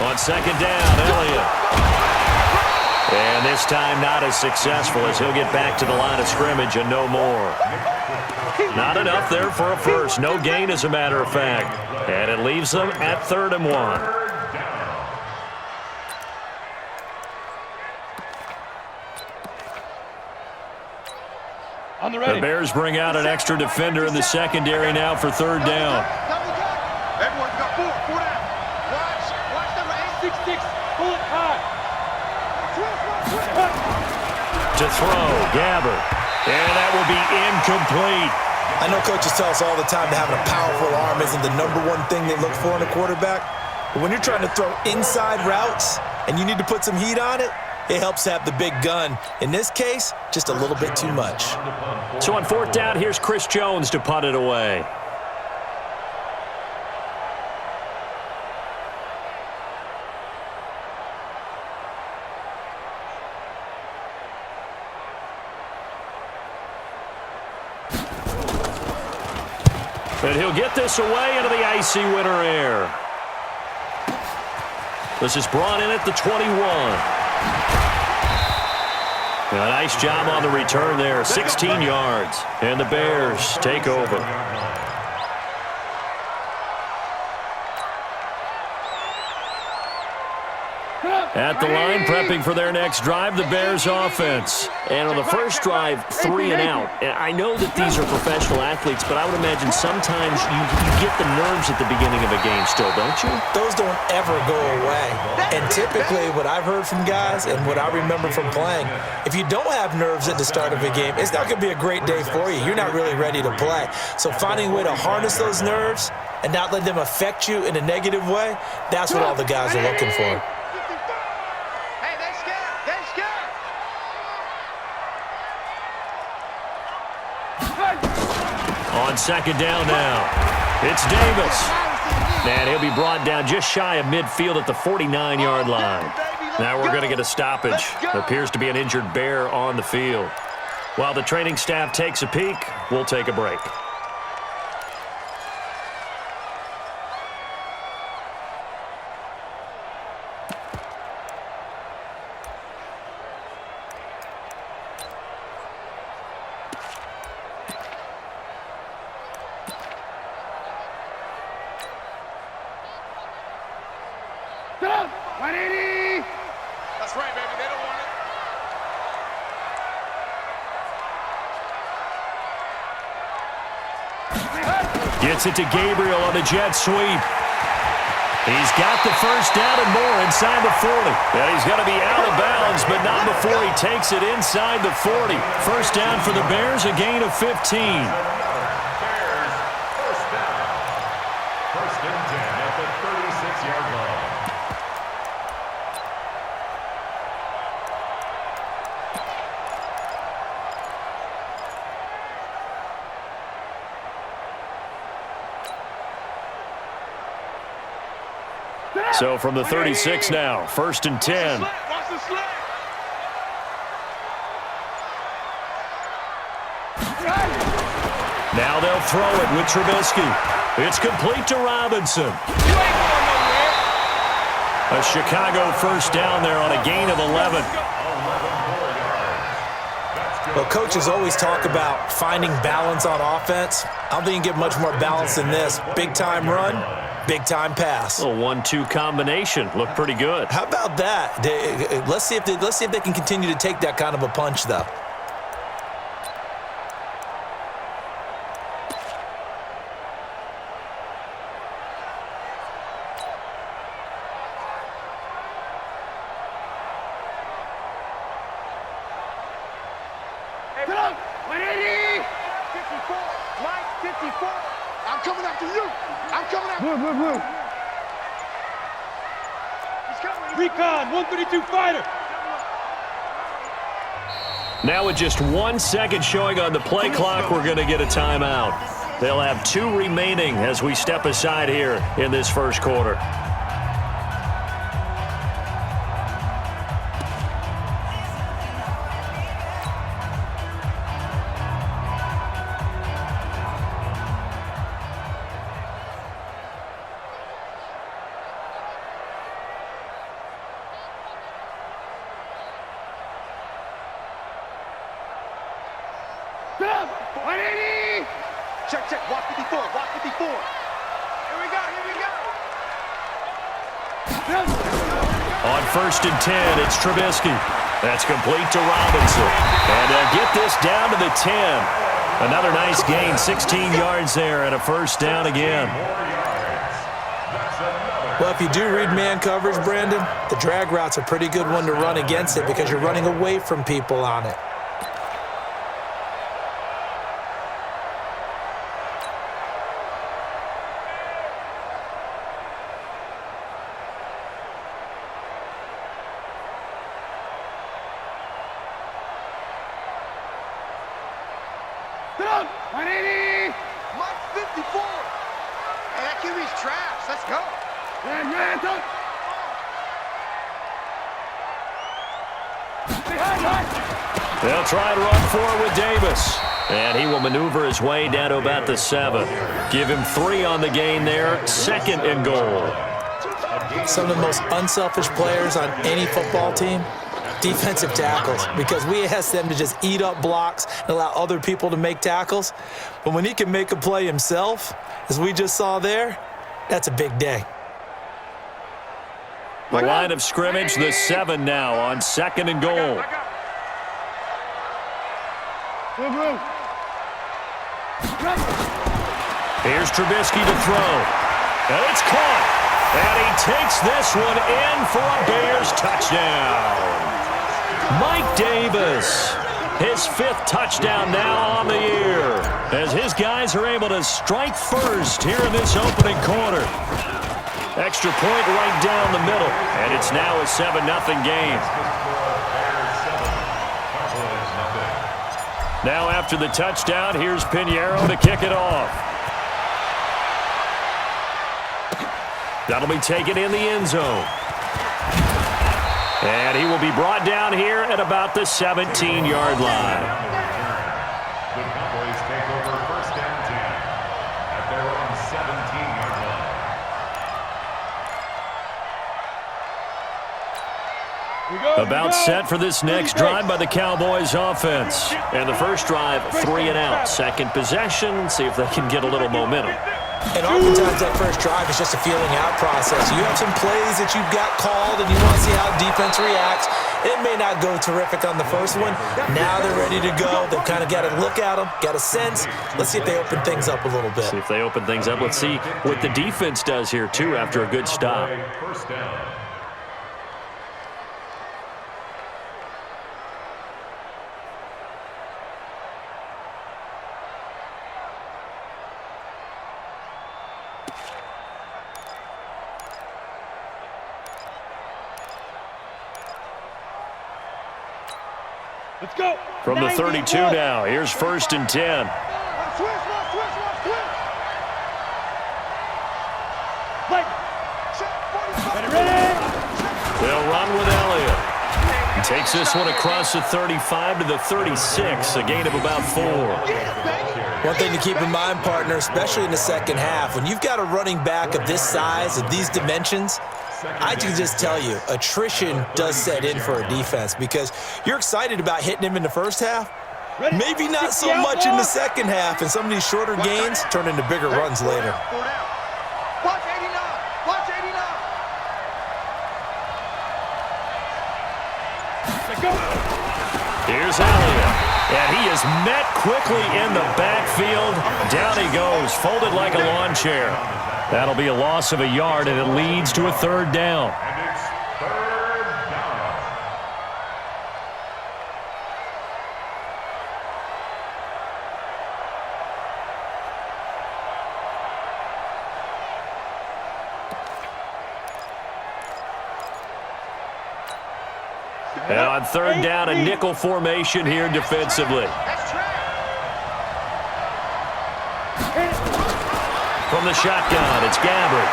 On second down, Elliott. And this time not as successful as he'll get back to the line of scrimmage and no more. Not enough there for a first. No gain, as a matter of fact. And it leaves them at 3rd and 1. The Bears bring out an extra defender in the secondary now for 3rd down. Everyone got four down. Watch number 866. Pull it high. To throw, Gabbert. And that will be incomplete. I know coaches tell us all the time that having a powerful arm isn't the #1 thing they look for in a quarterback. But when you're trying to throw inside routes and you need to put some heat on it, it helps have the big gun. In this case, just a little bit too much. So on 4th down, here's Chris Jones to punt it away. And he'll get this away into the icy winter air. This is brought in at the 21. A nice job on the return there, 16 yards. And the Bears take over. At the line, prepping for their next drive, the Bears offense. And on the first drive, 3 and out. And I know that these are professional athletes, but I would imagine sometimes you get the nerves at the beginning of a game still, don't you? Those don't ever go away. And typically what I've heard from guys and what I remember from playing, if you don't have nerves at the start of a game, it's not going to be a great day for you. You're not really ready to play. So finding a way to harness those nerves and not let them affect you in a negative way, that's what all the guys are looking for. On second down now, it's Davis. And he'll be brought down just shy of midfield at the 49-yard line. Now we're going to get a stoppage. There appears to be an injured Bear on the field. While the training staff takes a peek, we'll take a break. That's right, baby. They don't want it. Gets it to Gabriel on the jet sweep. He's got the first down and more inside the 40. And he's going to be out of bounds, but not before he takes it inside the 40. First down for the Bears, a gain of 15. So from the 36 now, 1st and 10. Now they'll throw it with Trubisky. It's complete to Robinson. A Chicago first down there on a gain of 11. Well, coaches always talk about finding balance on offense. I don't think you can get much more balance than this. Big-time run, big-time pass. A 1-2 combination. Looked pretty good. How about that? Let's see if they can continue to take that kind of a punch, though. I'm coming after you. I'm coming after you. Blue. He's coming. Recon, 132 fighter. Now with just 1 second showing on the play clock, we're going to get a timeout. They'll have 2 remaining as we step aside here in this first quarter. 180. Check, check. Walk 54. Walk 54. Here we go. Here we go. On 1st and 10, it's Trubisky. That's complete to Robinson. And they'll get this down to the 10. Another nice gain, 16 yards there, and a first down again. Well, if you do read man coverage, Brandon, the drag route's a pretty good one to run against it because you're running away from people on it. Get on. 180. Mike 54. Hey, that QB's trash. Let's go. They'll try and run forward with Davis. And he will maneuver his way down to about the 7. Give him 3 on the gain there. 2nd and goal. Some of the most unselfish players on any football team, defensive tackles, because we ask them to just eat up blocks and allow other people to make tackles. But when he can make a play himself, as we just saw there, that's a big day. The line of scrimmage, the 7 now on 2nd and goal. Here's Trubisky to throw. And it's caught. And he takes this one in for a Bears touchdown. Mike Davis, his 5th touchdown now on the year, as his guys are able to strike first here in this opening quarter. Extra point right down the middle, and it's now a 7-0 game. Now after the touchdown, here's Pinheiro to kick it off. That'll be taken in the end zone. And he will be brought down here at about the 17-yard line. The Cowboys take over 1st and 10 at their own 17-yard line. About set for this next drive by the Cowboys offense. And the first drive, 3 and out. Second possession, see if they can get a little momentum. And oftentimes that first drive is just a feeling out process. You have some plays that you've got called and you want to see how defense reacts. It may not go terrific on the first one. Now they're ready to go. They've kind of got to look at them, got a sense. Let's see if they open things up a little bit. See if they open things up. Let's see what the defense does here, too, after a good stop. First down. Let's go. From the 32 now, here's 1st and 10. They'll run with Elliott. He takes this one across the 35 to the 36, a gain of about 4. One thing to keep in mind, partner, especially in the second half, when you've got a running back of this size, of these dimensions, I can just tell you, attrition does set in for a defense because you're excited about hitting him in the first half. Maybe not so much in the second half, and some of these shorter gains turn into bigger runs later. Watch 89. Watch 89. Here's Elliott, and he is met quickly in the backfield. Down he goes, folded like a lawn chair. That'll be a loss of a yard, and it leads to a 3rd down. And it's 3rd down. And on 3rd down, a nickel formation here defensively. From the shotgun, it's Gabbert.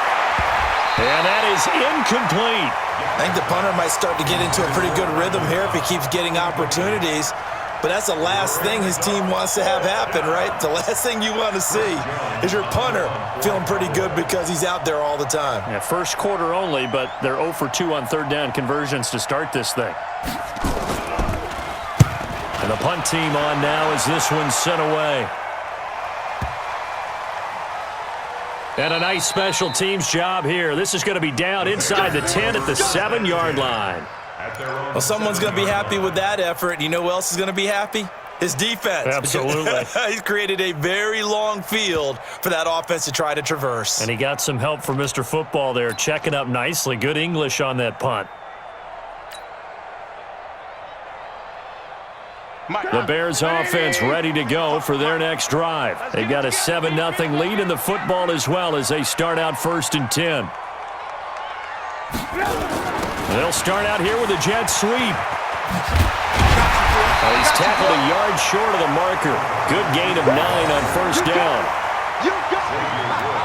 And that is incomplete. I think the punter might start to get into a pretty good rhythm here if he keeps getting opportunities. But that's the last thing his team wants to have happen, right? The last thing you want to see is your punter feeling pretty good because he's out there all the time. Yeah, first quarter only, but they're 0 for 2 on 3rd down conversions to start this thing. And the punt team on now as this one's sent away. And a nice special teams job here. This is going to be down inside the 10 at the 7-yard line. Well, someone's going to be happy with that effort. You know who else is going to be happy? His defense. Absolutely. He's created a very long field for that offense to try to traverse. And he got some help from Mr. Football there, checking up nicely. Good English on that punt. The Bears offense ready to go for their next drive. They've got a 7-0 lead in the football as well as they start out 1st and 10. They'll start out here with a jet sweep. He's tackled a yard short of the marker. Good gain of 9 on 1st down.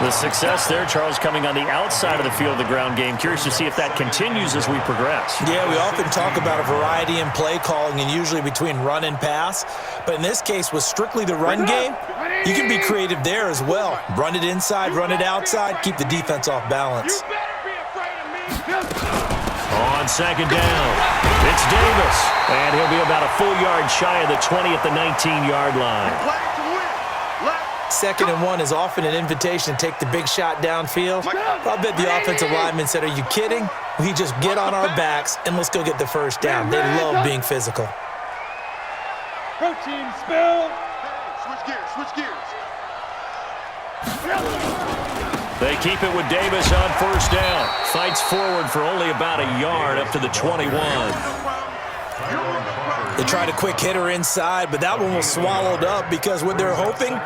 The success there, Charles, coming on the outside of the field of the ground game. Curious to see if that continues as we progress. Yeah, we often talk about a variety in play calling and usually between run and pass. But in this case, with strictly the run game, you can be creative there as well. Run it inside, run it outside, keep the defense off balance. On 2nd down, it's Davis. And he'll be about a full yard shy of the 20 at the 19-yard line. 2nd and 1 is often an invitation to take the big shot downfield. I'll bet the offensive lineman said, are you kidding? We just get on our backs and let's go get the 1st down. They love being physical. Go team, spill. Switch gears, switch gears. They keep it with Davis on 1st down. Fights forward for only about a yard up to the 21. They tried a quick hitter inside, but that one was swallowed up because what they're hoping,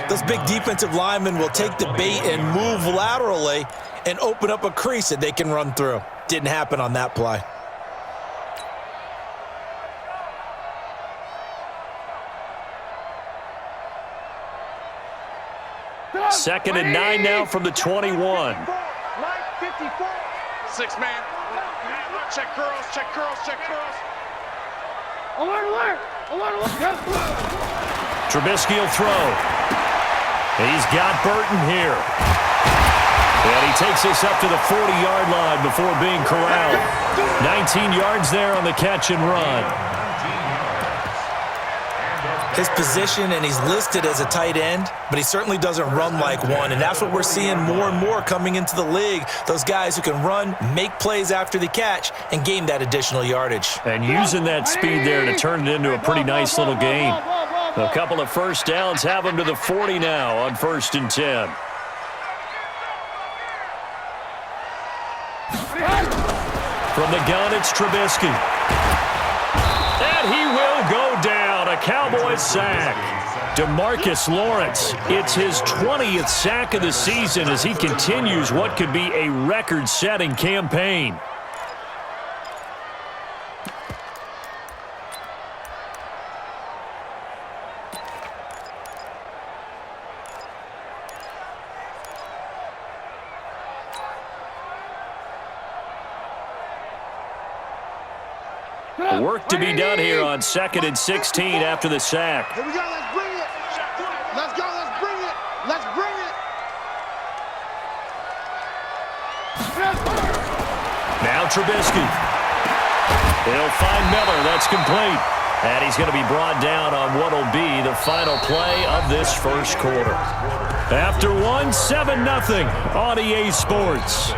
those big defensive linemen will take the bait and move laterally and open up a crease that they can run through. Didn't happen on that play. Second and 9 now from the 21. 6-man. Check curls, check curls, check curls. Alert, alert! Alert, alert! Yes. Trubisky will throw. He's got Burton here. And he takes us up to the 40-yard line before being corralled. 19 yards there on the catch and run. His position, and he's listed as a tight end, but he certainly doesn't run like one, and that's what we're seeing more and more coming into the league. Those guys who can run, make plays after the catch, and gain that additional yardage. And using that speed there to turn it into a pretty nice little game. A couple of 1st downs have him to the 40 now on 1st and 10. From the gun, it's Trubisky. And he will go down. A Cowboys sack. DeMarcus Lawrence, it's his 20th sack of the season as he continues what could be a record-setting campaign. Work to be done here on 2nd and 16 after the sack. Here we go, let's bring it. Let's go, let's bring it. Let's bring it. Now Trubisky. He'll find Miller. That's complete. And he's going to be brought down on what will be the final play of this 1st quarter. After 1, 7-0 on EA Sports.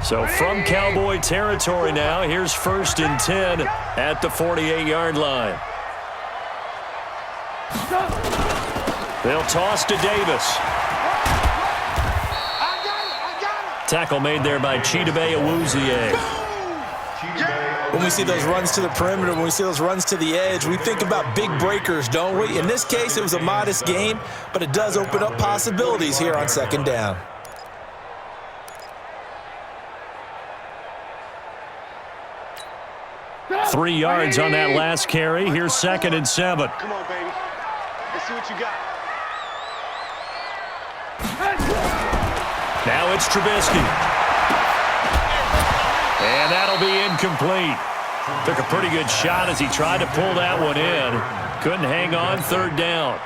So from Cowboy territory now, here's 1st and 10 at the 48-yard line. They'll toss to Davis. Tackle made there by Chidobe Awuzie. When we see those runs to the perimeter, when we see those runs to the edge, we think about big breakers, don't we? In this case, it was a modest gain, but it does open up possibilities here on 2nd down. Three yards on that last carry. Here's 2nd and 7. Come on, baby. Let's see what you got. Now it's Trubisky. And that'll be incomplete. Took a pretty good shot as he tried to pull that one in. Couldn't hang on 3rd down.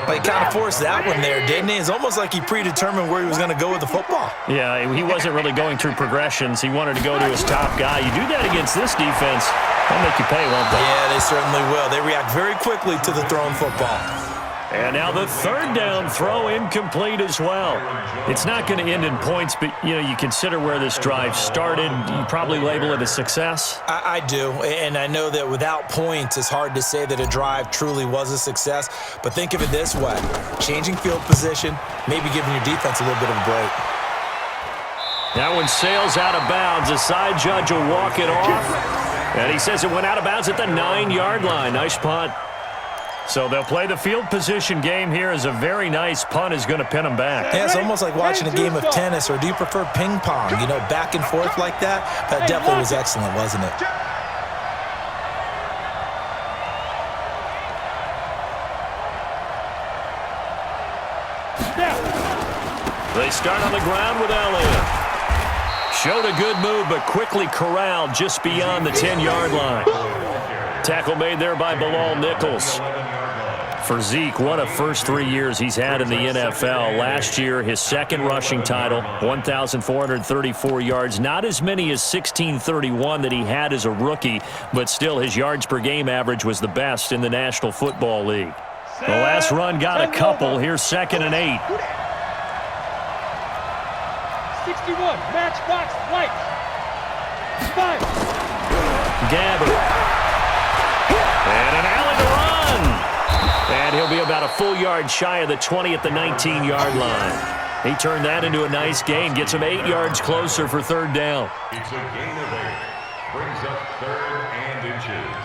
But he kind of forced that one there, didn't he? It's almost like he predetermined where he was going to go with the football. Yeah, he wasn't really going through progressions. He wanted to go to his top guy. You do that against this defense, they'll make you pay, won't they? Yeah, they certainly will. They react very quickly to the thrown football. And now the third down throw incomplete as well. It's not going to end in points, but, you consider where this drive started. You probably label it a success. I do, and I know that without points, it's hard to say that a drive truly was a success. But think of it this way. Changing field position, maybe giving your defense a little bit of a break. That one sails out of bounds. The side judge will walk it off. And he says it went out of bounds at the 9-yard line. Nice punt. So they'll play the field position game here as a very nice punt is going to pin them back. Yeah, it's almost like watching a game of tennis, or do you prefer ping pong? Back and forth like that? That definitely was excellent, wasn't it? They start on the ground with Elliott. Showed a good move, but quickly corralled just beyond the 10-yard line. Tackle made there by Bilal Nichols. For Zeke, what a first 3 years he's had in the NFL. Last year, his second rushing title, 1,434 yards. Not as many as 1,631 that he had as a rookie, but still his yards per game average was the best in the National Football League. The last run got a couple. Here's 2nd and 8. 61, matchbox, white. 5. Gabbert. And an alley to run. And he'll be about a full yard shy of the 20 at the 19-yard line. He turned that into a nice gain. Gets him 8 yards closer for third down. It's a gain of 8. Brings up 3rd and inches.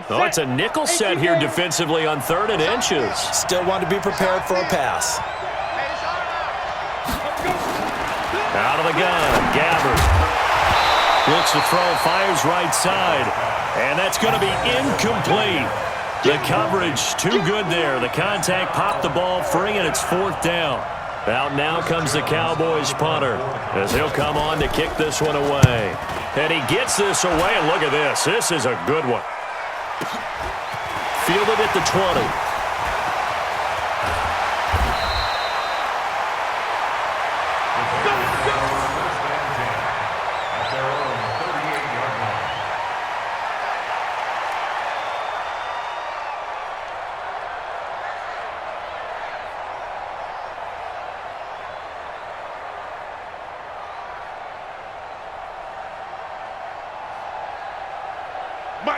Oh, it's a nickel set here defensively on 3rd and inches. Still want to be prepared for a pass. Out of the gun, Gabbert. Looks to throw, fires right side. And that's going to be incomplete. The coverage too good there. The contact popped the ball free, and it's 4th down. Out now comes the Cowboys punter, as he'll come on to kick this one away. And he gets this away, and look at this. This is a good one. Fielded at the 20.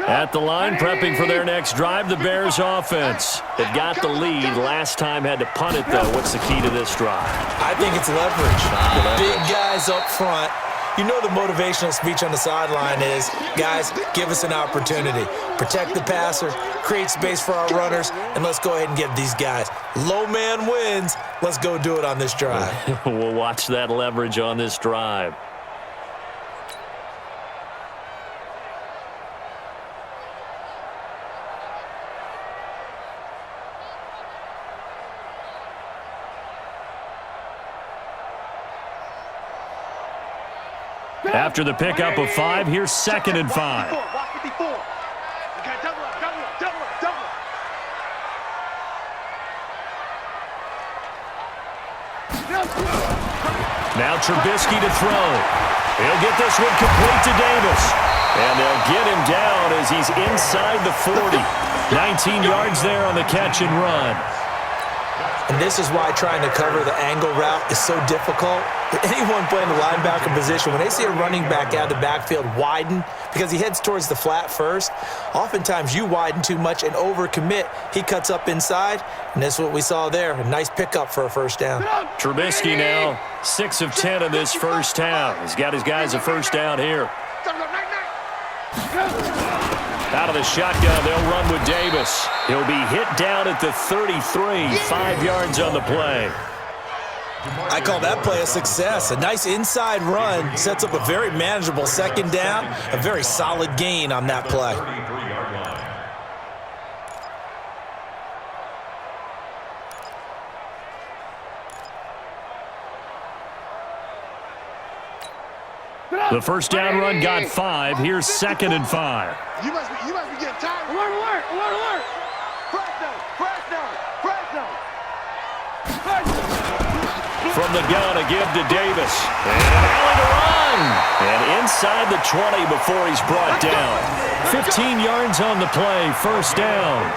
At the line, prepping for their next drive, the Bears offense. They've got the lead. Last time had to punt it, though. What's the key to this drive? I think it's leverage. The big guys up front. You know the motivational speech on the sideline is, guys, give us an opportunity. Protect the passer, create space for our runners, and let's go ahead and get these guys. Low man wins. Let's go do it on this drive. We'll watch that leverage on this drive. After the pickup of 5, here's 2nd and 5. Now Trubisky to throw. He'll get this one complete to Davis. And they'll get him down as he's inside the 40. 19 yards there on the catch and run. And this is why trying to cover the angle route is so difficult. Anyone playing the linebacker position, when they see a running back out of the backfield widen, because he heads towards the flat first, oftentimes you widen too much and overcommit. He cuts up inside, and that's what we saw there. A nice pickup for a first down. Trubisky now 6 of 10 in this first half. He's got his guys a first down here. Out of the shotgun, they'll run with Davis. He'll be hit down at the 33, 5 yards on the play. I call that play a success. A nice inside run sets up a very manageable second down, a very solid gain on that play. The first down run got 5. Here's 2nd and 5. You must be getting tired. Alert. Press zone. From the gun, a give to Davis. And Allen to run. And inside the 20 before he's brought down. 15 yards on the play, first down.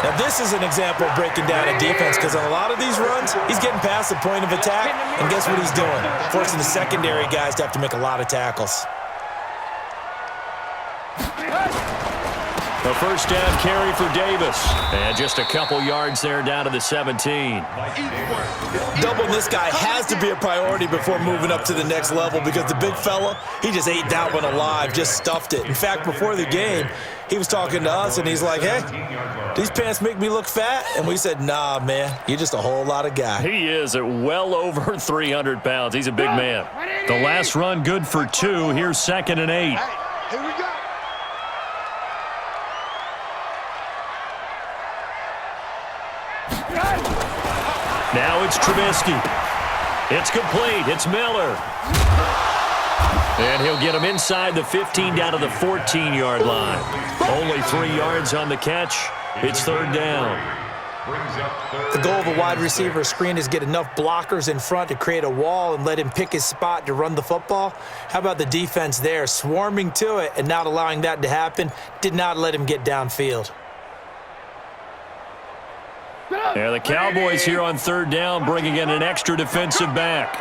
Now, this is an example of breaking down a defense because on a lot of these runs, he's getting past the point of attack, and guess what he's doing? Forcing the secondary guys to have to make a lot of tackles. A first down carry for Davis. And just a couple yards there down to the 17. Doubling this guy has to be a priority before moving up to the next level because the big fella, he just ate that one alive, just stuffed it. In fact, before the game, he was talking to us, and he's like, hey, these pants make me look fat? And we said, nah, man, you're just a whole lot of guy. He is at well over 300 pounds. He's a big man. The last run good for 2. Here's 2nd and 8. Hey, here we go. Now it's Trubisky. It's complete. It's Miller. And he'll get him inside the 15 down to the 14-yard line. Only 3 yards on the catch. It's 3rd down. The goal of a wide receiver screen is get enough blockers in front to create a wall and let him pick his spot to run the football. How about the defense there, swarming to it and not allowing that to happen? Did not let him get downfield. Yeah, the Cowboys here on 3rd down bringing in an extra defensive back.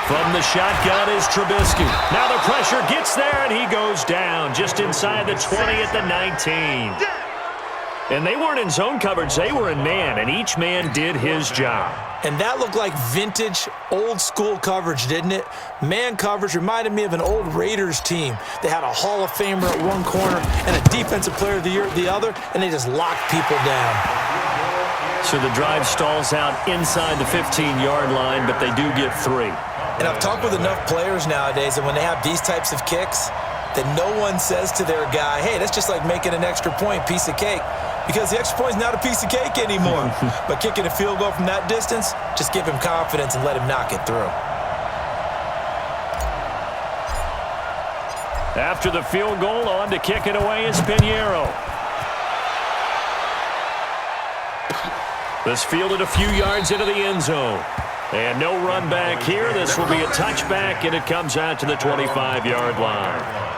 From the shotgun is Trubisky. Now the pressure gets there, and he goes down just inside the 20 at the 19. And they weren't in zone coverage. They were in man, and each man did his job. And that looked like vintage, old-school coverage, didn't it? Man coverage reminded me of an old Raiders team. They had a Hall of Famer at one corner and a Defensive Player of the Year at the other, and they just locked people down. So the drive stalls out inside the 15-yard line, but they do get 3. And I've talked with enough players nowadays that when they have these types of kicks, that no one says to their guy, hey, that's just like making an extra point, piece of cake. Because the extra point is not a piece of cake anymore. But kicking a field goal from that distance, just give him confidence and let him knock it through. After the field goal, on to kick it away is Pinheiro. This fielded a few yards into the end zone. And no run back here. This will be a touchback, and it comes out to the 25-yard line.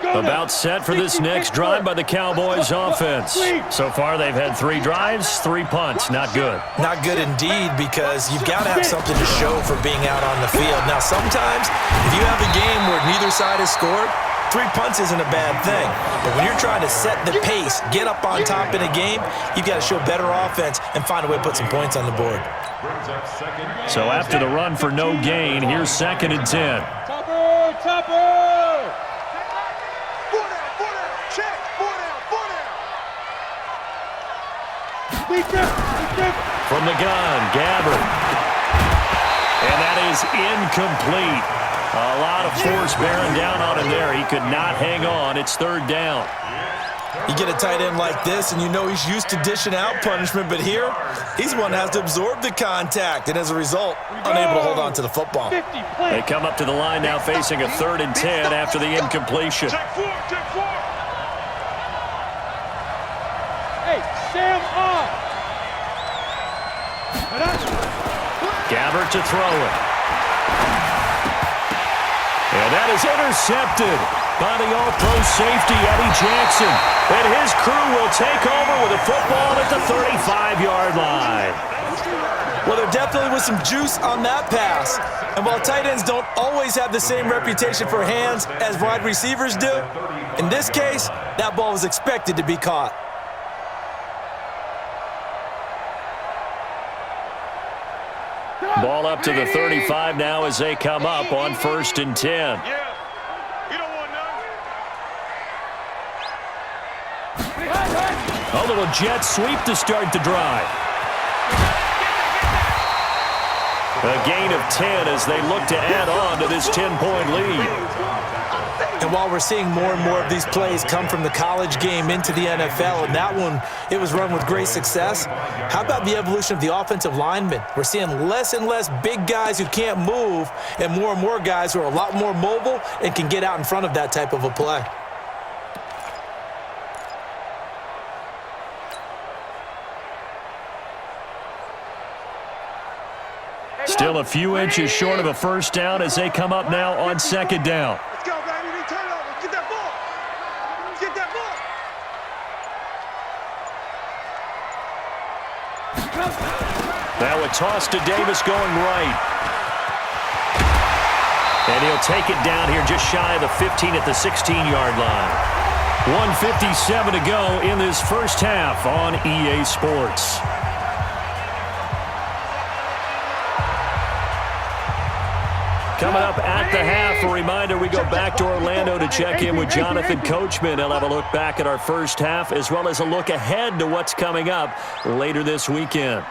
About set for this next drive by the Cowboys offense. So far, they've had 3 drives, 3 punts. Not good. Not good indeed, because you've got to have something to show for being out on the field. Now, sometimes, if you have a game where neither side has scored, 3 punts isn't a bad thing. But when you're trying to set the pace, get up on top in a game, you've got to show better offense and find a way to put some points on the board. So after the run for no gain, here's 2nd and 10. Topper! From the gun, Gabbard. And that is incomplete. A lot of force bearing down on him there. He could not hang on. It's 3rd down. You get a tight end like this, and you know he's used to dishing out punishment, but here, he's the one that has to absorb the contact, and as a result, unable to hold on to the football. They come up to the line now facing a 3rd and 10 after the incompletion. Hey, Sam off! Gabbard to throw it. And that is intercepted by the all-pro safety, Eddie Jackson. And his crew will take over with a football at the 35-yard line. Well, there definitely was some juice on that pass. And while tight ends don't always have the same reputation for hands as wide receivers do, in this case, that ball was expected to be caught. Ball up to the 35 now as they come up on 1st and 10. Yeah, you don't want none. A little jet sweep to start the drive. A gain of 10 as they look to add on to this 10-point lead. And while we're seeing more and more of these plays come from the college game into the NFL, and that one, it was run with great success, how about the evolution of the offensive linemen? We're seeing less and less big guys who can't move and more guys who are a lot more mobile and can get out in front of that type of a play. Still a few inches short of a first down as they come up now on second down. Let's go, baby. We turn it over. Get that ball. Get that ball. Now a toss to Davis going right. And he'll take it down here just shy of the 15 at the 16-yard line. 1:57 to go in this first half on EA Sports. Coming up at the half, a reminder, we go back to Orlando to check in with Jonathan Coachman. He'll have a look back at our first half as well as a look ahead to what's coming up later this weekend.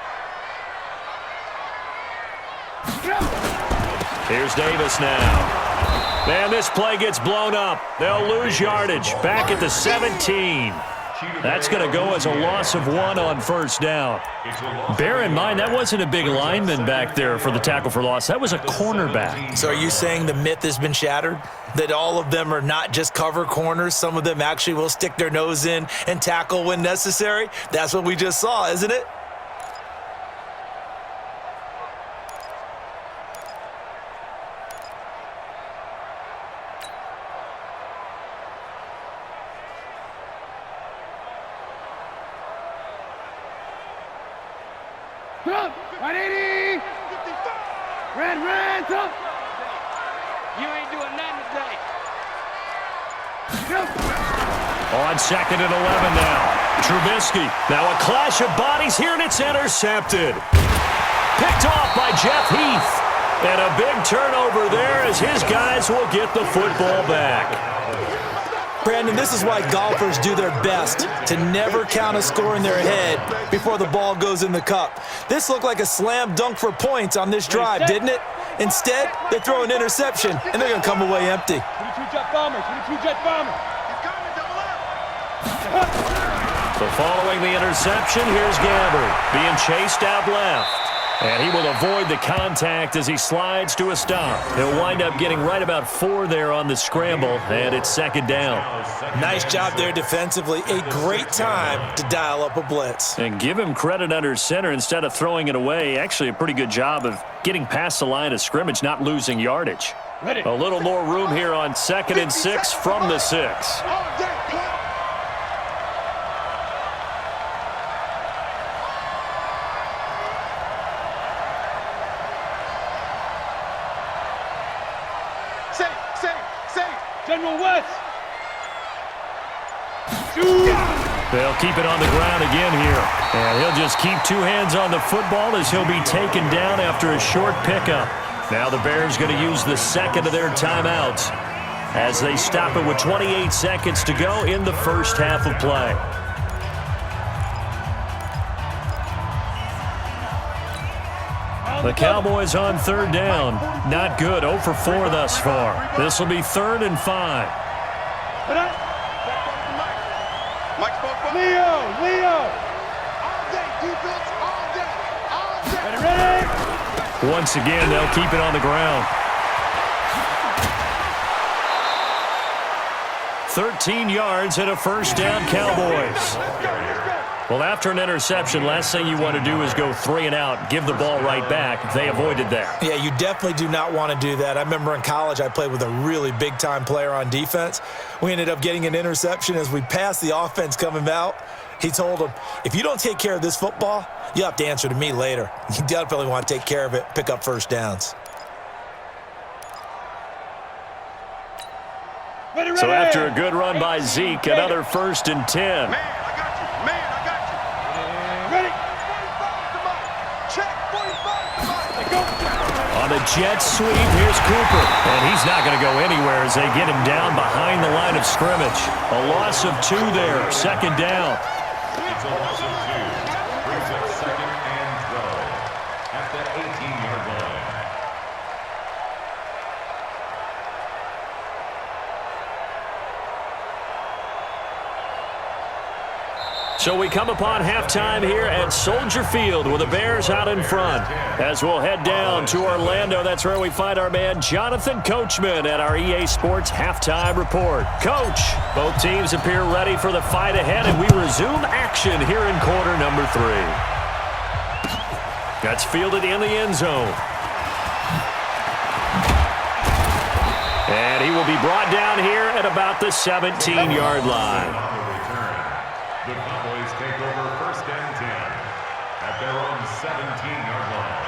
Here's Davis now. Man, this play gets blown up. They'll lose yardage back at the 17. That's going to go as a loss of 1 on first down. Bear in mind, that wasn't a big lineman back there for the tackle for loss. That was a cornerback. So are you saying the myth has been shattered? That all of them are not just cover corners? Some of them actually will stick their nose in and tackle when necessary? That's what we just saw, isn't it? Up, 180. Red, up. You ain't doing nothing today. On second and 11 now. Trubisky. Now a clash of bodies here, and it's intercepted. Picked off by Jeff Heath. And a big turnover there as his guys will get the football back. Brandon, this is why golfers do their best to never count a score in their head before the ball goes in the cup. This looked like a slam dunk for points on this drive, didn't it? Instead, they throw an interception, and they're going to come away empty. 22-jet bomber, 22-jet bomber. So following the interception, here's Gabbard being chased out left. And he will avoid the contact as he slides to a stop. He'll wind up getting right about 4 there on the scramble, and it's second down. Nice job there defensively. A great time to dial up a blitz. And give him credit under center instead of throwing it away. Actually, a pretty good job of getting past the line of scrimmage, not losing yardage. A little more room here on second and 6 from the 6. General West. They'll keep it on the ground again here. And he'll just keep 2 hands on the football as he'll be taken down after a short pickup. Now the Bears going to use the second of their timeouts as they stop it with 28 seconds to go in the first half of play. The Cowboys on third down. Not good. 0 for 4 thus far. This will be 3rd and 5. Leo. All day, defense, all day. Ready. Once again, they'll keep it on the ground. 13 yards and a first down, Cowboys. Well, after an interception, last thing you want to do is go 3 and out, give the ball right back. They avoided that. Yeah, you definitely do not want to do that. I remember in college I played with a really big-time player on defense. We ended up getting an interception as we passed the offense coming out. He told him, if you don't take care of this football, you have to answer to me later. You definitely want to take care of it, pick up first downs. So after a good run by Zeke, another 1st and 10. On the jet sweep, here's Cooper. And he's not going to go anywhere as they get him down behind the line of scrimmage. A loss of 2 there, second down. It's a loss of 2. Brings up 2nd and 12 at the 18-yard line. So we come upon halftime here at Soldier Field with the Bears out in front. As we'll head down to Orlando, that's where we find our man Jonathan Coachman at our EA Sports Halftime Report. Coach, both teams appear ready for the fight ahead, and we resume action here in quarter number 3. That's fielded in the end zone. And he will be brought down here at about the 17-yard line. The Cowboys take over first and 10 at their own 17-yard line.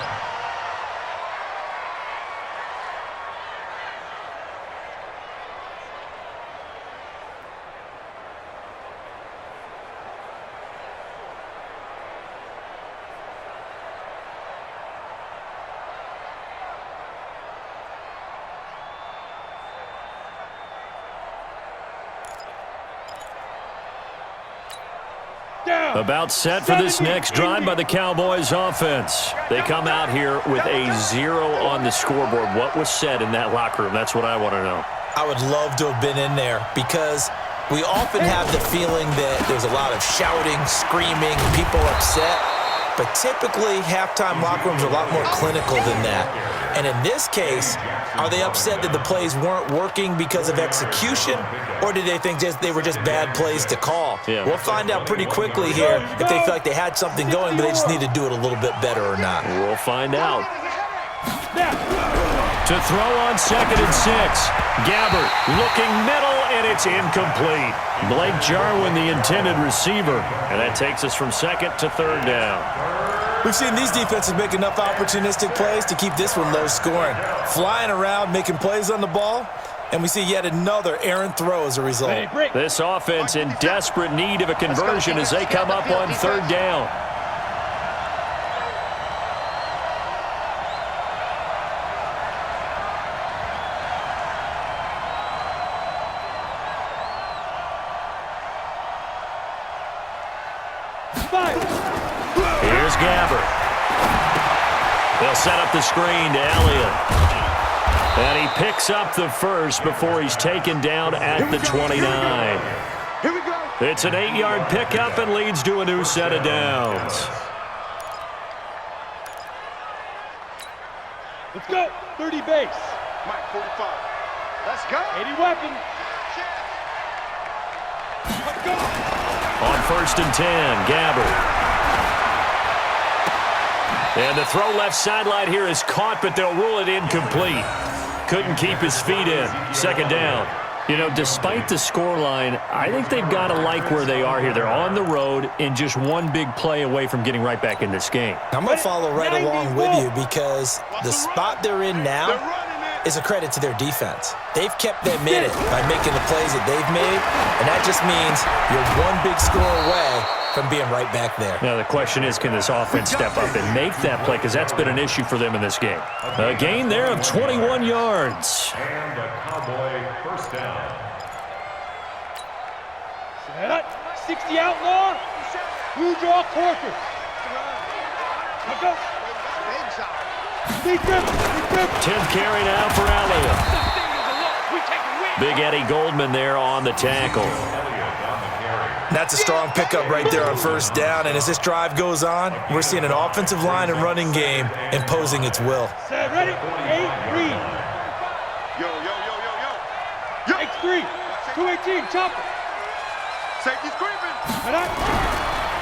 About set for this next drive by the Cowboys offense. They come out here with a 0 on the scoreboard. What was said in that locker room? That's what I want to know. I would love to have been in there because we often have the feeling that there's a lot of shouting, screaming, people upset. But typically, halftime locker rooms are a lot more clinical than that. And in this case, are they upset that the plays weren't working because of execution, or did they think they were just bad plays to call? Yeah. We'll find out pretty quickly here if they feel like they had something going, but they just need to do it a little bit better or not. We'll find out. To throw on 2nd and 6. Gabbert looking middle, and it's incomplete. Blake Jarwin, the intended receiver. And that takes us from 2nd to 3rd down. We've seen these defenses make enough opportunistic plays to keep this one low scoring. Flying around, making plays on the ball, and we see yet another errant throw as a result. This offense in desperate need of a conversion as they come up on 3rd down. Here's Gabbert. They'll set up the screen to Elliott. And he picks up the first before he's taken down at the 29. Here we go. It's an 8-yard pickup and leads to a new set of downs. Let's go. 30 base. Mike, 45. Let's go. 80 weapon. Let's go. On 1st and 10, Gabbert. And the throw left sideline here is caught, but they'll rule it incomplete. Couldn't keep his feet in. 2nd down. You know, despite the scoreline, I think they've got to like where they are here. They're on the road and just one big play away from getting right back in this game. I'm going to follow right along with you because the spot they're in now is a credit to their defense. They've kept them in it by making the plays that they've made, and that just means you're one big score away from being right back there. Now, the question is, can this offense step up and make that play? Because that's been an issue for them in this game. A gain there of 21 yards. And a Cowboy first down. Set up. 60 outlaw. Blue draw quarter. Let's go. Big grip. Big grip. 10th carry now for Elliott. Big Eddie Goldman there on the tackle. That's a strong pickup right there on 1st down, and as this drive goes on, we're seeing an offensive line and running game imposing its will. Set, ready? 8, read. Yo, yo, yo, yo, yo. Yo. X3. 218, chopper. Safety's creeping.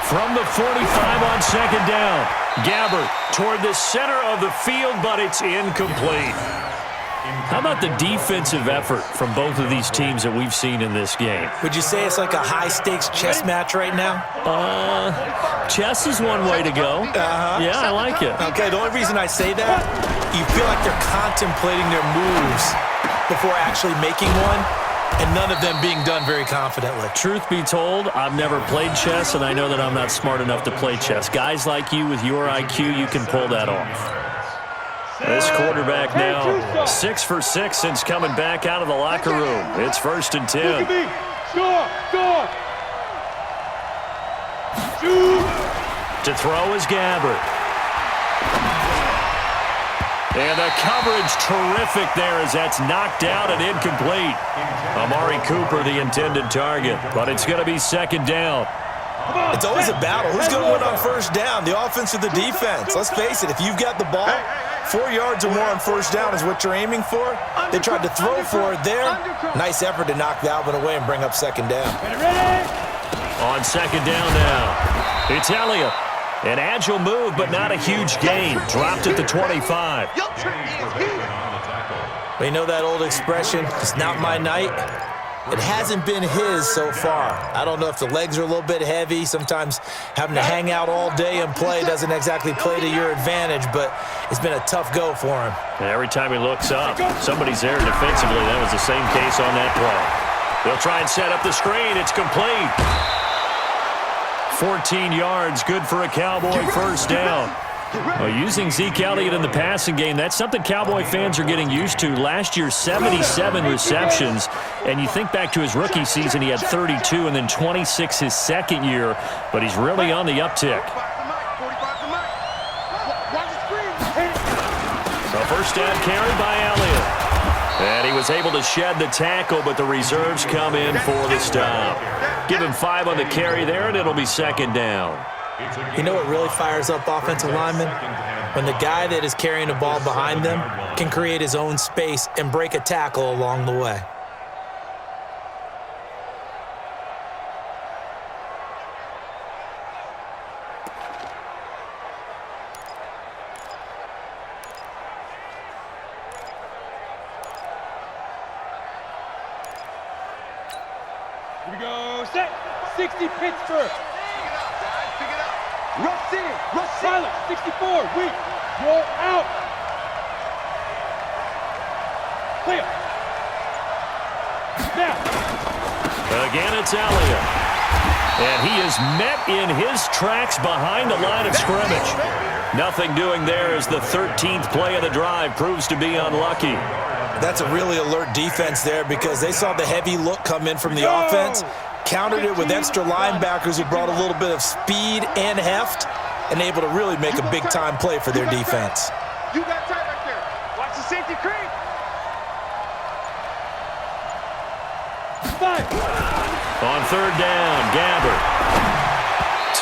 From the 45 on 2nd down. Gabbert toward the center of the field, but it's incomplete. How about the defensive effort from both of these teams that we've seen in this game? Would you say it's like a high-stakes chess match right now? Chess is one way to go. Yeah, I like it. Okay, the only reason I say that, you feel like they're contemplating their moves before actually making one, and none of them being done very confidently. Truth be told, I've never played chess, and I know that I'm not smart enough to play chess. Guys like you with your IQ, you can pull that off. This quarterback now 6 for 6 since coming back out of the locker room. It's 1st and 10. Score! Score! To throw is Gabbert. And the coverage terrific there as that's knocked out and incomplete. Amari Cooper, the intended target, but it's going to be 2nd down. It's always a battle. Who's going to win on first down, the offense or the defense? Let's face it, if you've got the ball, 4 yards or more on first down is what you're aiming for. They tried to throw for it there. Nice effort to knock that one away and bring up second down. On second down now, it's Elliott. An agile move, but not a huge gain. Dropped at the 25. Well, you know that old expression, it's not my night? It hasn't been his so far. I don't know if the legs are a little bit heavy. Sometimes having to hang out all day and play doesn't exactly play to your advantage, but it's been a tough go for him. And every time he looks up, somebody's there defensively. That was the same case on that play. They'll try and set up the screen. It's complete. 14 yards, good for a Cowboy first down. Well, using Zeke Elliott in the passing game, that's something Cowboy fans are getting used to. Last year, 77 receptions, and you think back to his rookie season, he had 32 and then 26 his second year, but he's really on the uptick. So first down carried by Elliott. And he was able to shed the tackle, but the reserves come in for the stop. Give him 5 on the carry there, and it'll be second down. You know what really fires up offensive linemen? When the guy that is carrying the ball behind them can create his own space and break a tackle along the way. Here we go, set. 60 Pittsburgh. Rush in, rush silent, 64, weak, roll out. Clear. Now. Again, it's Elliott. And he is met in his tracks behind the line of scrimmage. Nothing doing there as the 13th play of the drive proves to be unlucky. That's a really alert defense there because they saw the heavy look come in from the offense, countered it with extra linebackers who brought a little bit of speed and heft, and able to really make a big-time play for their defense. You got tight right there. Watch the safety creep. 5. On third down, Gabbert.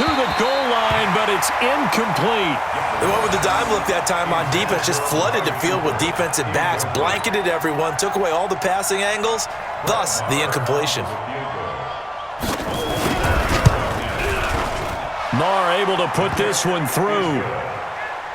To the goal line, but it's incomplete. They went with the dive look that time on defense, just flooded the field with defensive backs, blanketed everyone, took away all the passing angles, thus the incompletion. Maher able to put this one through.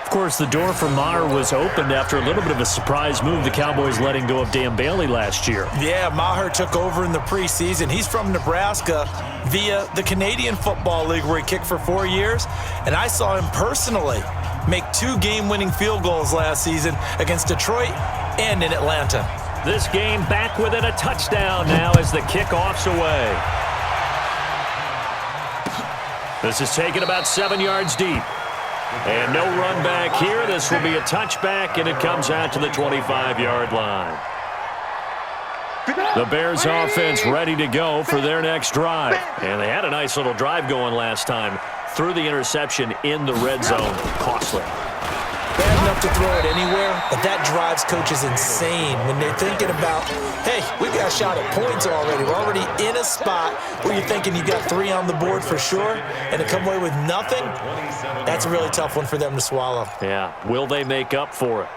Of course, the door for Maher was opened after a little bit of a surprise move. The Cowboys letting go of Dan Bailey last year. Yeah, Maher took over in the preseason. He's from Nebraska via the Canadian Football League where he kicked for 4 years. And I saw him personally make 2 game-winning field goals last season against Detroit and in Atlanta. This game back within a touchdown now as the kickoff's away. This is taken about 7 yards deep. And no run back here. This will be a touchback, and it comes out to the 25-yard line. The Bears offense ready to go for their next drive. And they had a nice little drive going last time. Threw the interception in the red zone. Costly. Bad enough to throw it anywhere, but that drives coaches insane when they're thinking about, hey, we've got a shot at points already. We're already in a spot where you're thinking you've got 3 on the board for sure, and to come away with nothing, that's a really tough one for them to swallow. Yeah, will they make up for it?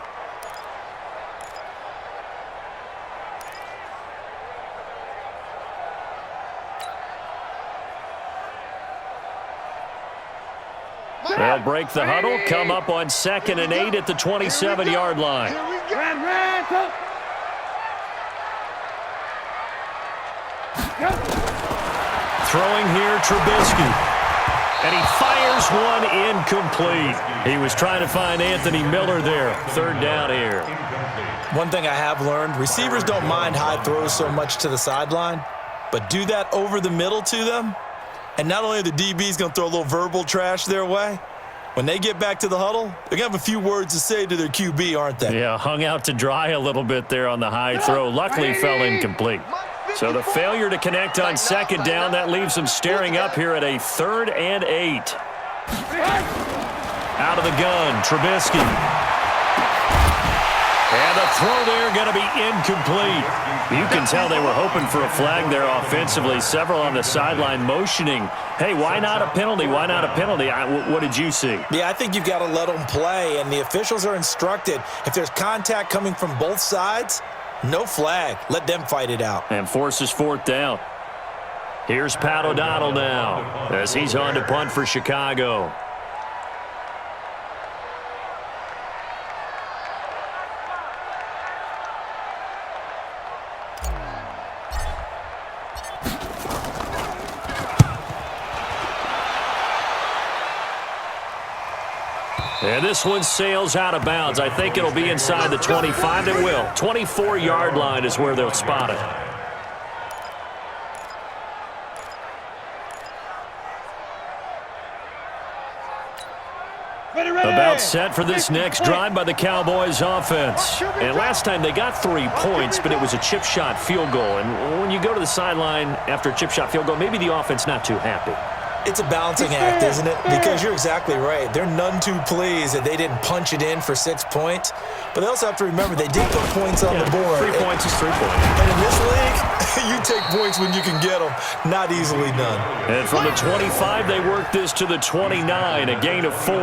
They'll break the huddle, come up on 2nd and 8 at the 27-yard line. Throwing here, Trubisky. And he fires one incomplete. He was trying to find Anthony Miller there. 3rd down here. One thing I have learned, receivers don't mind high throws so much to the sideline, but do that over the middle to them, and not only are the DBs going to throw a little verbal trash their way, when they get back to the huddle, they're going to have a few words to say to their QB, aren't they? Yeah, hung out to dry a little bit there on the high throw. Luckily fell incomplete. So the failure to connect on 2nd down, that leaves them staring up here at a 3rd and 8. Out of the gun, Trubisky. And the throw there going to be incomplete. You can tell they were hoping for a flag there offensively. Several on the sideline motioning, hey, why not a penalty? Why not a penalty? What did you see? Yeah, I think you've got to let them play, and the officials are instructed, if there's contact coming from both sides, no flag. Let them fight it out. And forces fourth down. Here's Pat O'Donnell now as he's on to punt for Chicago. And this one sails out of bounds. I think it'll be inside the 25. It will. 24-yard line is where they'll spot it. About set for this next drive by the Cowboys offense. And last time they got 3 points, but it was a chip shot field goal. And when you go to the sideline after a chip shot field goal, maybe the offense not too happy. It's a balancing act, isn't it? Because you're exactly right. They're none too pleased that they didn't punch it in for 6 points. But they also have to remember they did put points on the board. 3 points is 3 points. And in this league, you take points when you can get them. Not easily done. And from the 25, they work this to the 29, a gain of 4.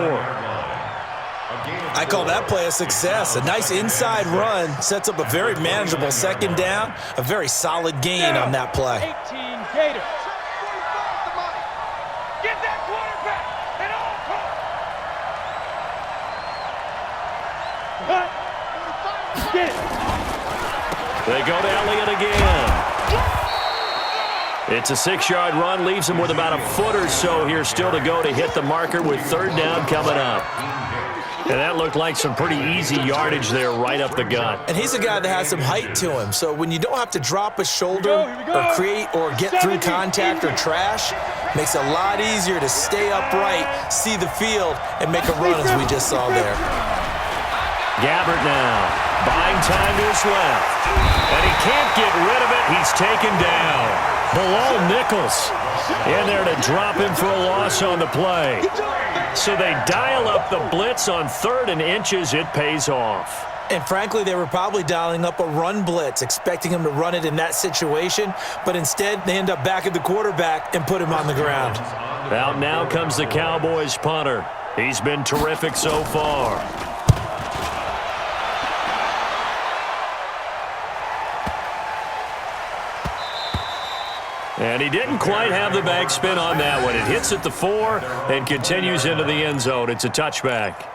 I call that play a success. A nice inside run sets up a very manageable second down. A very solid gain on that play. 18 Gators. Get that quarterback at all costs. Get it. They go to Elliott again. It's a 6-yard run, leaves him with about a foot or so here still to go to hit the marker with third down coming up. And that looked like some pretty easy yardage there right up the gut. And he's a guy that has some height to him. So when you don't have to drop a shoulder or create or get through contact or trash, makes it a lot easier to stay upright, see the field, and make a run as we just saw there. Gabbert now, buying time to his left. And he can't get rid of it. He's taken down. Below Nichols in there to drop him for a loss on the play. So they dial up the blitz on 3rd and inches. It pays off. And frankly, they were probably dialing up a run blitz, expecting him to run it in that situation. But instead, they end up back at the quarterback and put him on the ground. Out now comes the Cowboys punter. He's been terrific so far. And he didn't quite have the backspin on that one. It hits at the 4 and continues into the end zone. It's a touchback.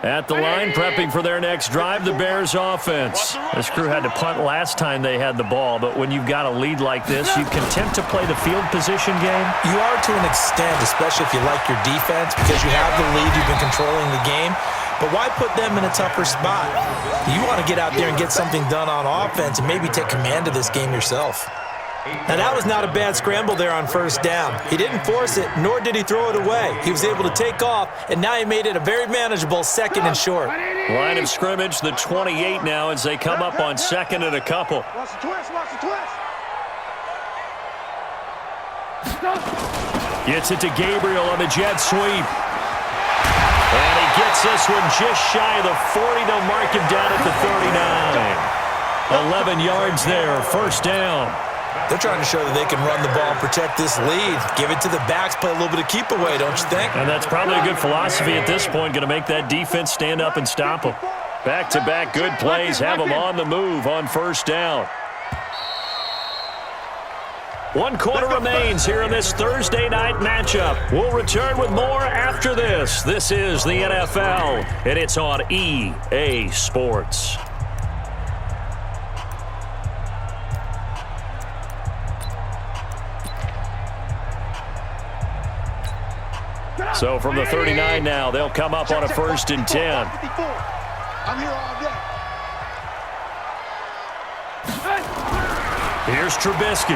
At the line, prepping for their next drive, the Bears offense. This crew had to punt last time they had the ball, but when you've got a lead like this, you can tempt to play the field position game. You are to an extent, especially if you like your defense, because you have the lead, you've been controlling the game. But why put them in a tougher spot? You want to get out there and get something done on offense and maybe take command of this game yourself. Now, that was not a bad scramble there on first down. He didn't force it, nor did he throw it away. He was able to take off, and now he made it a very manageable 2nd and short. Line of scrimmage, the 28 now as they come up on 2nd and a couple. Watch the twist, watch the twist. Gets it to Gabriel on the jet sweep. And he gets this one just shy of the 40. They'll mark him down at the 39. 11 yards there, first down. They're trying to show that they can run the ball, protect this lead. Give it to the backs, play a little bit of keep away, don't you think? And that's probably a good philosophy at this point, going to make that defense stand up and stop them. Back-to-back good plays, have them on the move on first down. 1 quarter remains here in this Thursday night matchup. We'll return with more after this. This is the NFL, and it's on EA Sports. So from the 39 now, they'll come up on a 1st and 10. I'm here all day. Here's Trubisky.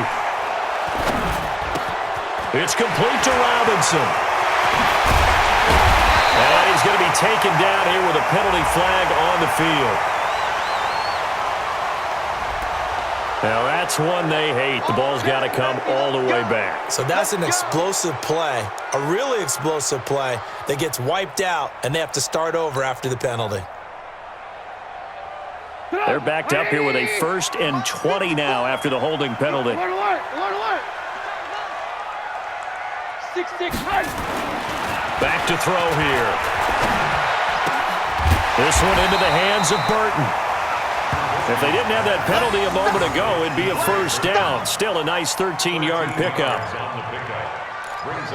It's complete to Robinson. And he's going to be taken down here with a penalty flag on the field. Now at that's one they hate. The ball's got to come all the way back. So that's an explosive play, a really explosive play that gets wiped out, and they have to start over after the penalty. They're backed up here with a 1st and 20 now after the holding penalty. Alert, alert, alert, alert. 6-6, high. Back to throw here. This one into the hands of Burton. If they didn't have that penalty a moment ago, it'd be a 1st down. Still a nice 13-yard pickup.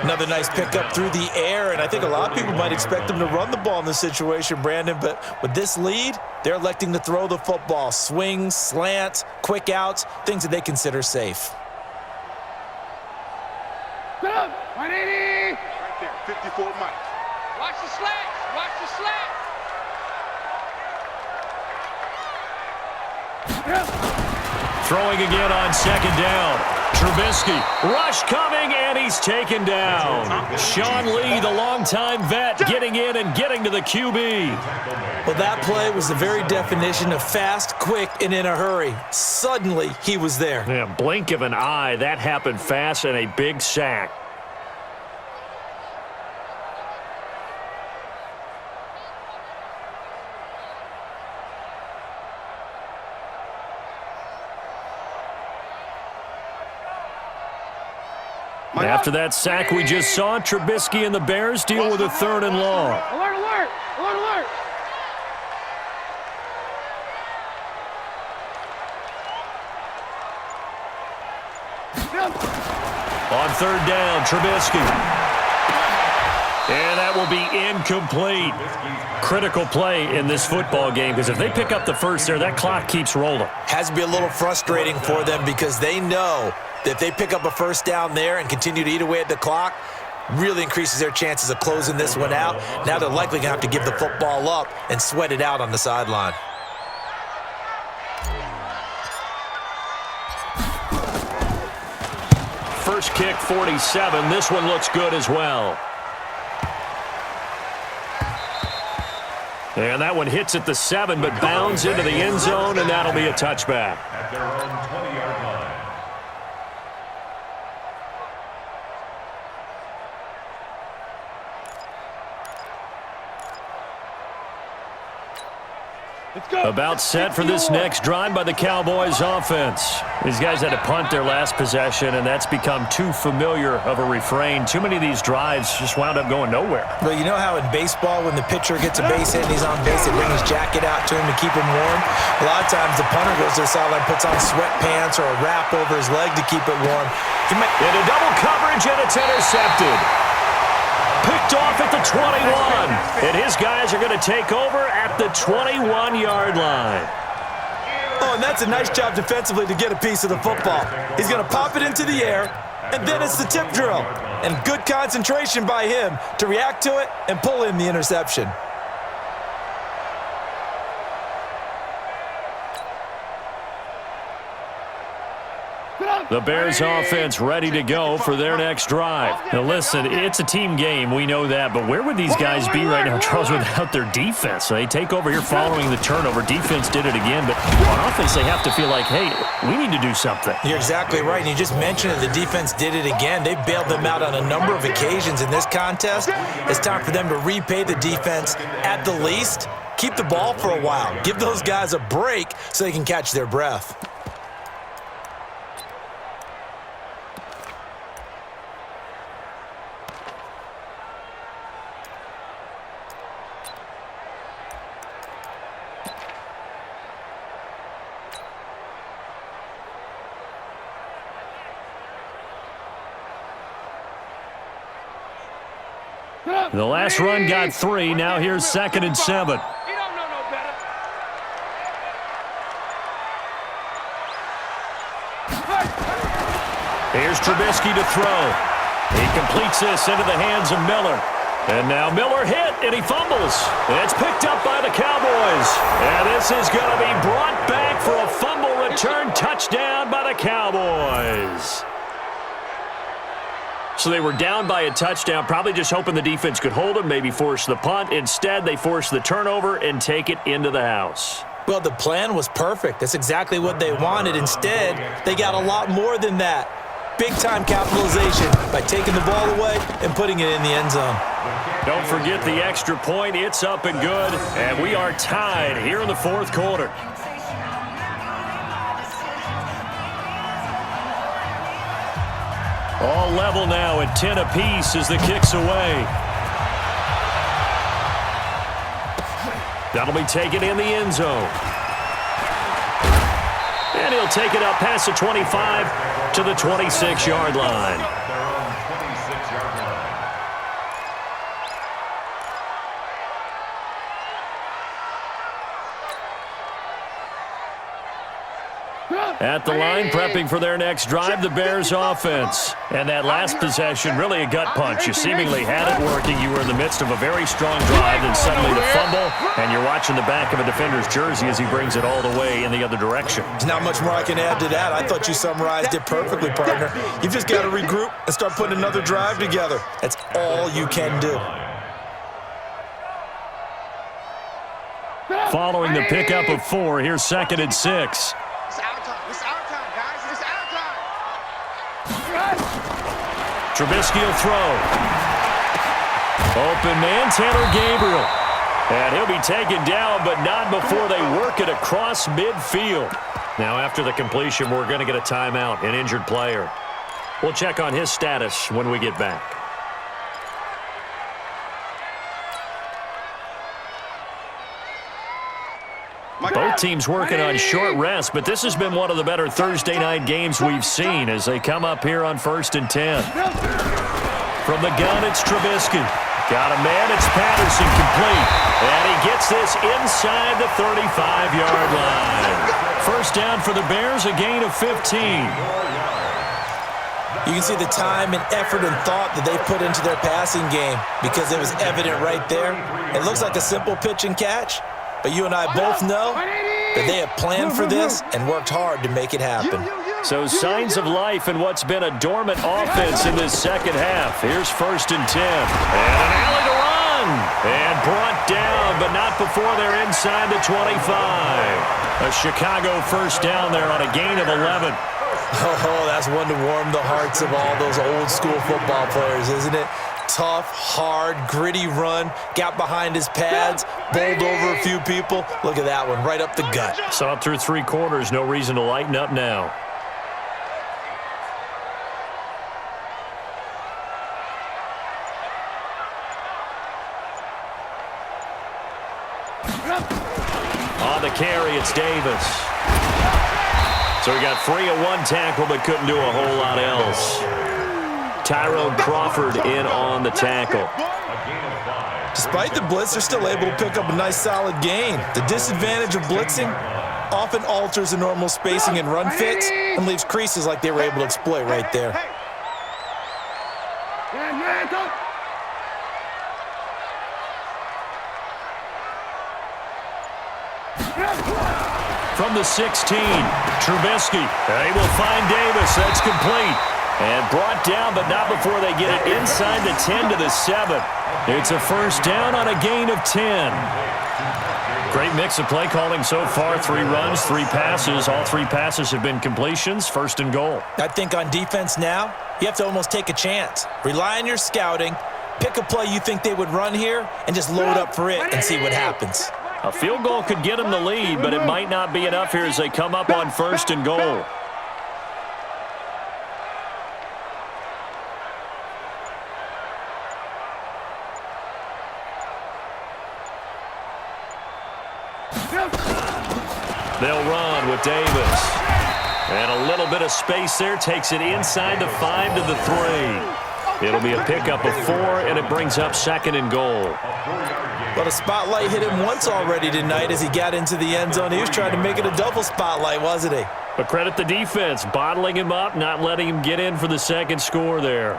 Another nice pickup through the air, and I think a lot of people might expect them to run the ball in this situation, Brandon, but with this lead, they're electing to throw the football. Swings, slants, quick outs, things that they consider safe. Get up, 180. Right there, 54 Mike. Watch the slats, watch the slats. Throwing again on 2nd down. Trubisky, rush coming, and he's taken down. Sean Lee, the longtime vet, getting in and getting to the QB. Well, that play was the very definition of fast, quick, and in a hurry. Suddenly, he was there. Yeah, blink of an eye, that happened fast, and a big sack. After that sack we just saw, Trubisky and the Bears deal with a 3rd and long. Alert, alert, alert, alert. On 3rd down, Trubisky. And that will be incomplete. Critical play in this football game, because if they pick up the 1st there, that clock keeps rolling. Has to be a little frustrating for them because they know that if they pick up a 1st down there and continue to eat away at the clock, really increases their chances of closing this one out. Now they're likely going to have to give the football up and sweat it out on the sideline. First kick, 47. This one looks good as well. And that one hits at the 7, but bounds into the end zone, and that'll be a touchback. At their own 20-yard line. Let's go. About set for this next drive by the Cowboys offense. These guys had to punt their last possession, and that's become too familiar of a refrain. Too many of these drives just wound up going nowhere. Well, you know how in baseball, when the pitcher gets a base hit and he's on base, they bring his jacket out to him to keep him warm? A lot of times the punter goes to the sideline, puts on sweatpants or a wrap over his leg to keep it warm. Into double coverage, and it's intercepted. Picked off at the 21. And his guys are going to take over at the 21-yard line. Oh, and that's a nice job defensively to get a piece of the football. He's going to pop it into the air, and then it's the tip drill. And good concentration by him to react to it and pull in the interception. The Bears offense ready to go for their next drive. Now listen, it's a team game, we know that, but where would these guys be right now, Charles, without their defense? So they take over here following the turnover. Defense did it again, but on offense they have to feel like, hey, we need to do something. You're exactly right, and you just mentioned it. The defense did it again. They bailed them out on a number of occasions in this contest. It's time for them to repay the defense at the least. Keep the ball for a while. Give those guys a break so they can catch their breath. The last run got 3. Now here's 2nd and 7. You don't know no better. Here's Trubisky to throw. He completes this into the hands of Miller. And now Miller hit, and he fumbles. And it's picked up by the Cowboys. And this is going to be brought back for a fumble return touchdown by the Cowboys. So they were down by a touchdown, probably just hoping the defense could hold them, maybe force the punt. Instead, they force the turnover and take it into the house. Well, the plan was perfect. That's exactly what they wanted. Instead, they got a lot more than that. Big-time capitalization by taking the ball away and putting it in the end zone. Don't forget the extra point. It's up and good, and we are tied here in the fourth quarter. All level now at 10 apiece as the kick's away. That'll be taken in the end zone. And he'll take it up past the 25 to the 26-yard line. At the line, prepping for their next drive, the Bears offense. And that last possession, really a gut punch. You seemingly had it working. You were in the midst of a very strong drive, then suddenly the fumble, and you're watching the back of a defender's jersey as he brings it all the way in the other direction. There's not much more I can add to that. I thought you summarized it perfectly, partner. You've just got to regroup and start putting another drive together. That's all you can do. Following the pickup of 4, here's 2nd and 6. Trubisky will throw. Open man, Taylor Gabriel. And he'll be taken down, but not before they work it across midfield. Now, after the completion, we're going to get a timeout, an injured player. We'll check on his status when we get back. Both teams working on short rest, but this has been one of the better Thursday night games we've seen as they come up here on 1st and 10. From the gun, it's Trubisky. Got a man, it's Patterson, complete. And he gets this inside the 35-yard line. First down for the Bears, a gain of 15. You can see the time and effort and thought that they put into their passing game because it was evident right there. It looks like a simple pitch and catch, but you and I both know that they have planned for this and worked hard to make it happen. So signs of life in what's been a dormant offense in this second half. Here's 1st and 10. And an alley to run. And brought down, but not before they're inside the 25. A Chicago first down there on a gain of 11. Oh, that's one to warm the hearts of all those old school football players, isn't it? Tough, hard, gritty run, got behind his pads, bowled over a few people. Look at that one, right up the gut. Saw it through 3 quarters, no reason to lighten up now. On the carry, it's Davis. So he got free of 1 tackle, but couldn't do a whole lot else. Tyrone Crawford in on the tackle. Despite the blitz, they're still able to pick up a nice solid gain. The disadvantage of blitzing often alters the normal spacing and run fits and leaves creases like they were able to exploit right there. From the 16, Trubisky. They will find Davis. That's complete. And brought down, but not before they get it inside the 10 to the 7. It's a first down on a gain of 10. Great mix of play calling so far. 3 runs, 3 passes. All 3 passes have been completions. 1st and goal. I think on defense now, you have to almost take a chance. Rely on your scouting. Pick a play you think they would run here and just load up for it and see what happens. A field goal could get them the lead, but it might not be enough here as they come up on 1st and goal. They'll run with Davis. And a little bit of space there takes it inside the 5 to the 3. It'll be a pickup of 4, and it brings up 2nd and goal. Well, the spotlight hit him once already tonight as he got into the end zone. He was trying to make it a double spotlight, wasn't he? But credit the defense, bottling him up, not letting him get in for the 2nd score there.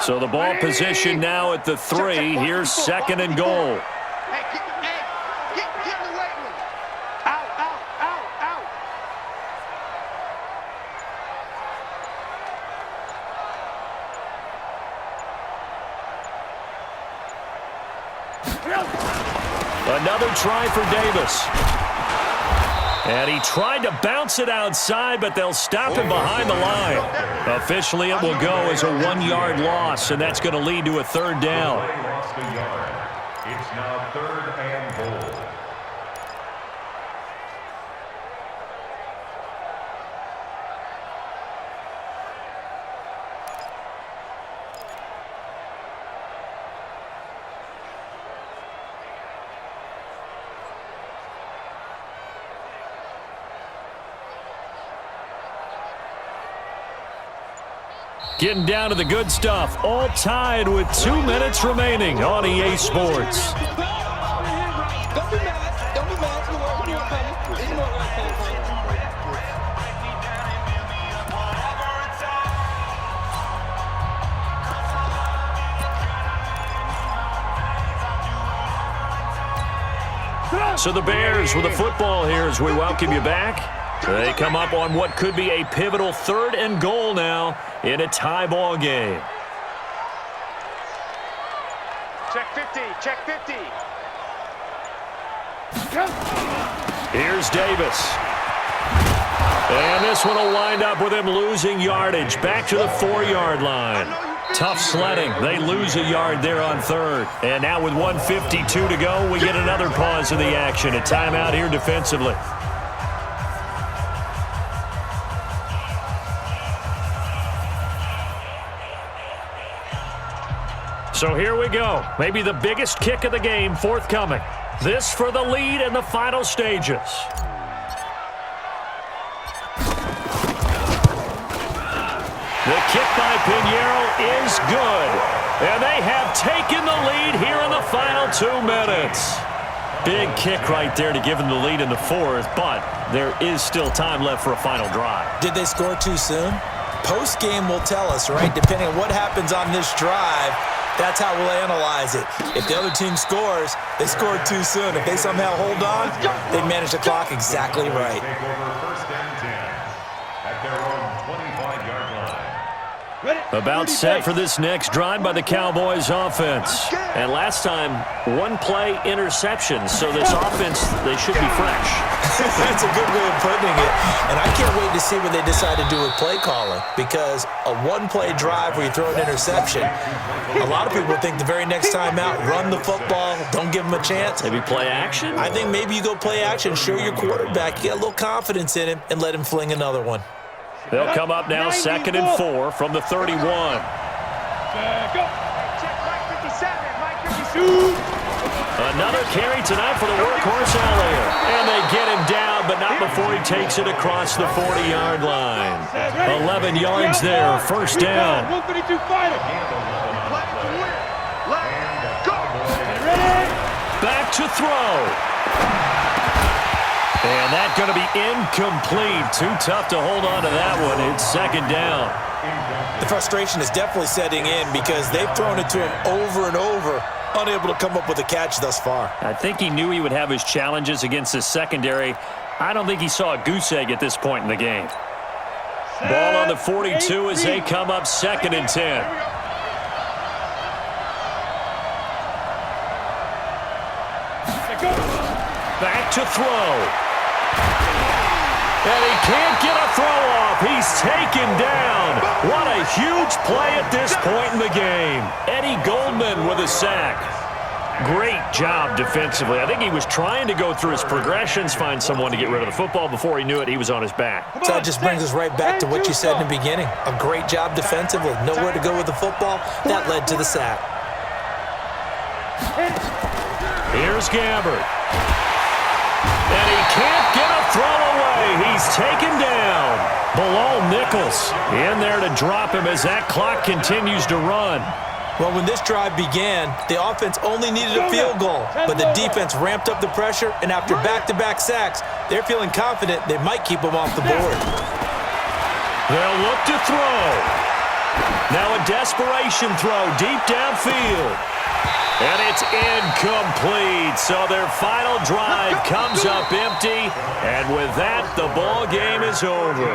So the ball position now at the 3. Here's 2nd and goal. Another try for Davis. And he tried to bounce it outside, but they'll stop him behind the line. Officially, it will go as a 1-yard loss, and that's going to lead to a third down. Lost a yard. It's now 3rd and goal. Getting down to the good stuff. All tied with 2 minutes remaining on EA Sports. Don't be mad. Don't be mad. Don't worry. You know what coming. You know where it coming. So the Bears with the football here as we welcome you back. They come up on what could be a pivotal 3rd and goal now in a tie ball game. Check 50. Check 50. Here's Davis. And this one will wind up with him losing yardage back to the 4-yard line. Tough sledding. They lose a yard there on 3rd. And now with 1:52 to go, we get another pause in the action. A timeout here defensively. So here we go. Maybe the biggest kick of the game forthcoming. This for the lead in the final stages. The kick by Pinheiro is good. And they have taken the lead here in the final 2 minutes. Big kick right there to give them the lead in the 4th, but there is still time left for a final drive. Did they score too soon? Post-game will tell us, right? Depending on what happens on this drive, that's how we'll analyze it. If the other team scores, they scored too soon. If they somehow hold on, they manage the clock exactly right. Take over 1st and 10 at their own 25-yard line. About set for this next drive by the Cowboys offense. And last time, 1-play interception. So this offense, they should be fresh. That's a good way of putting it. And I can't wait to see what they decide to do with play calling, because a 1-play drive where you throw an interception, a lot of people think the very next time out, run the football, don't give them a chance. Maybe play action? I think maybe you go play action, show your quarterback, you get a little confidence in him, and let him fling another one. They'll come up now 2nd and 4 from the 31. Go. Check Mike 57. Mike 52. Another carry tonight for the workhorse Elliott. And they get him down, but not before he takes it across the 40-yard line. 11 yards there, 1st down. 152 fighter. Back to throw. And that's going to be incomplete. Too tough to hold on to that one. It's 2nd down. The frustration is definitely setting in because they've thrown it to him over and over, unable to come up with a catch thus far. I think he knew he would have his challenges against his secondary. I don't think he saw a goose egg at this point in the game. Ball on the 42 as they come up 2nd and 10. Back to throw. And he can't get a throw off. He's taken down. What a huge play at this point in the game. Eddie Goldman with a sack. Great job defensively. I think he was trying to go through his progressions, find someone to get rid of the football. Before he knew it, he was on his back. So that just brings us right back to what you said in the beginning. A great job defensively. Nowhere to go with the football. That led to the sack. Here's Gabbert. And he can't get a throw away. He's taken down. Bilal Nichols in there to drop him as that clock continues to run. Well, when this drive began, the offense only needed a field goal, but the defense ramped up the pressure, and after back-to-back sacks, they're feeling confident they might keep them off the board. They'll look to throw. Now a desperation throw deep downfield. And it's incomplete. So their final drive comes up empty. And with that, the ball game is over.